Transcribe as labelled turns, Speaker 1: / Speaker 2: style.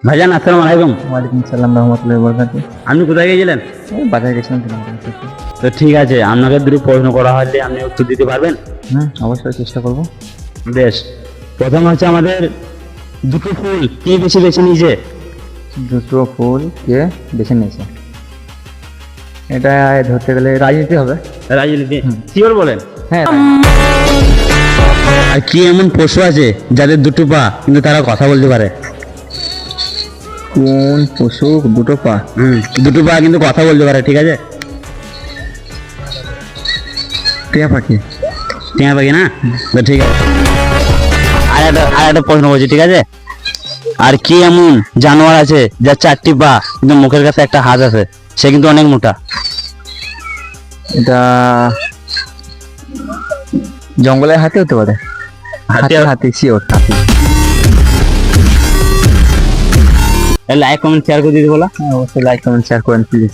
Speaker 1: ভাইজান আসসালামু আলাইকুম।
Speaker 2: ওয়ালাইকুম সালাম রহমতুল্লাহি ওয়া বারাকাতুহু।
Speaker 1: আপনি কোথায় গিয়েছিলেন?
Speaker 2: এই বাজারে গেছিলাম কিনা।
Speaker 1: তো ঠিক আছে, আপনাকে দুটো প্রশ্ন করা হলে আপনি উত্তর দিতে পারবেন?
Speaker 2: অবশ্যই চেষ্টা করব।
Speaker 1: বেশ, প্রথম হচ্ছে আমাদের দুটো ফুল কে বেশি বেছে নিয়েছে?
Speaker 2: দুটো ফুল কে বেছে নিয়েছে? এটা ধরতে গেলে রাজনীতি হবে।
Speaker 1: রাজনীতি? শিওর বলেন?
Speaker 2: হ্যাঁ,
Speaker 1: আর কি এমন পশু আছে যাদের দুটো পা কিন্তু তারা কথা বলতে পারে?
Speaker 2: কোন পশু দুটো পা?
Speaker 1: দুটো পা কিন্তু কথা বলতে পারে, ঠিক আছে?
Speaker 2: টিয়া পাখি।
Speaker 1: টিয়া পাখি না? তো ঠিক আছে, আর একটা প্রশ্ন বলছি, ঠিক আছে? আর কি এমন জানোয়ার আছে যার চারটি পা কিন্তু মুখের কাছে একটা হাত আছে, সে কিন্তু অনেক মোটা?
Speaker 2: এটা জঙ্গলের হাতি হতে পারে।
Speaker 1: হাতি?
Speaker 2: হাতি শিওর হাতি।
Speaker 1: লাইক কমেন্ট শেয়ার করে দিতে বলা।
Speaker 2: অবশ্যই লাইক কমেন্ট শেয়ার করেন প্লিজ।